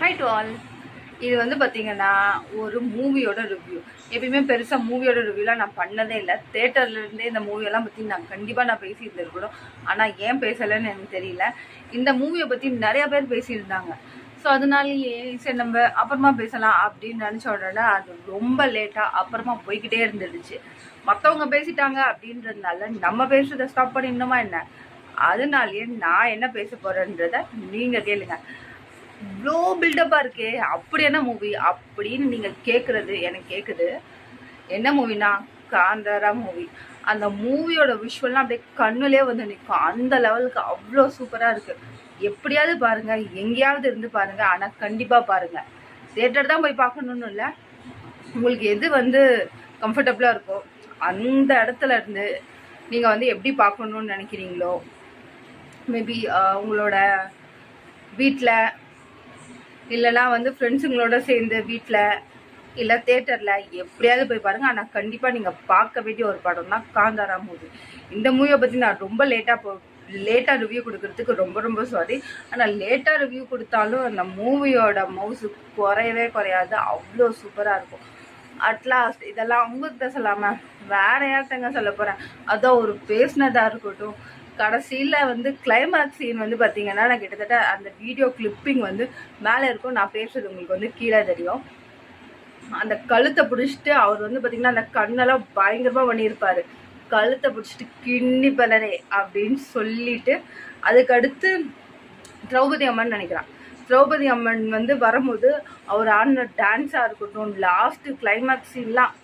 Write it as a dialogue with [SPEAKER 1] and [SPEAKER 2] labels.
[SPEAKER 1] Hi to all. இது வந்து பார்த்தீங்கன்னா ஒரு மூவியோட ரிவ்யூ. எப்பயுமே பெருசாக மூவியோட ரிவ்யூலாம் நான் பண்ணதே இல்லை. தேட்டர்லேருந்தே இந்த மூவியெல்லாம் பற்றி கண்டிப்பாக பேசியிருந்துருக்கணும். ஆனால் ஏன் பேசலைன்னு எனக்கு தெரியல. இந்த மூவியை பற்றி நிறையா பேர் பேசியிருந்தாங்க. ஸோ அதனாலேயே சரி நம்ம அப்புறமா பேசலாம் அப்படின்னு நினச்ச உடனே அது ரொம்ப லேட்டாக அப்புறமா போய்கிட்டே இருந்துடுச்சு. மற்றவங்க பேசிட்டாங்க அப்படின்றதுனால நம்ம பேசுறதை ஸ்டாப் பண்ணிடணுமா என்ன? அதனாலேயே நான் என்ன பேச போகிறேன்றதை நீங்கள் கேளுங்க. இவ்வளோ பில்டப்பாக இருக்கே, அப்படி என்ன மூவி அப்படின்னு நீங்கள் கேட்குறது எனக்கு கேட்குது. என்ன மூவினா காந்தாரா மூவி. அந்த மூவியோட விஷுவல்லாம் அப்படியே கண்ணுலே வந்து நிற்கும். அந்த லெவலுக்கு அவ்வளோ சூப்பராக இருக்குது. எப்படியாவது பாருங்கள், எங்கேயாவது இருந்து பாருங்கள், ஆனால் கண்டிப்பாக பாருங்கள். தியேட்டர் தான் போய் பார்க்கணுன்னு இல்லை, உங்களுக்கு எது வந்து கம்ஃபர்டபுளாக இருக்கோ அந்த இடத்துல இருந்து நீங்கள் வந்து எப்படி பார்க்கணுன்னு நினைக்கிறீங்களோ, மேபி உங்களோட வீட்டில் இல்லைனா வந்து ஃப்ரெண்ட்ஸுங்களோட சேர்ந்து வீட்டில் இல்லை தேட்டரில் எப்படியாவது போய் பாருங்கள். ஆனால் கண்டிப்பாக நீங்கள் பார்க்க வேண்டிய ஒரு படம்னா காந்தாரா மூவி. இந்த மூவியை பற்றி நான் ரொம்ப லேட்டாக ரிவ்யூ கொடுக்கறதுக்கு ரொம்ப சாரி. ஆனால் லேட்டாக ரிவ்யூ கொடுத்தாலும் அந்த மூவியோட மவுசு குறையாது. அவ்வளோ சூப்பராக இருக்கும். அட்லாஸ்ட் இதெல்லாம் உங்கள்கிட்ட சொல்லாமல் வேறு யார்கிட்டங்க சொல்ல போகிறேன். அதான் ஒரு பேசினதாக இருக்கட்டும், கடைசியில் வந்து கிளைமேக்ஸ் சீன் வந்து பார்த்தீங்கன்னா நான் கிட்டத்தட்ட அந்த வீடியோ கிளிப்பிங் வந்து மேலே இருக்கும், நான் பேசுறது உங்களுக்கு வந்து கீழே தெரியும். அந்த கழுத்தை பிடிச்சிட்டு அவர் வந்து பார்த்தீங்கன்னா அந்த கண்ணெல்லாம் பயங்கரமாக பண்ணியிருப்பார். கழுத்தை பிடிச்சிட்டு கிண்ணி பலரே அப்படின்னு சொல்லிட்டு அதுக்கடுத்து திரௌபதி அம்மன் நினைக்கிறான். திரௌபதி அம்மன் வந்து வரும்போது அவர் ஆடின டான்ஸாக இருக்கட்டும், லாஸ்ட்டு கிளைமேக்ஸ் சீன்லாம்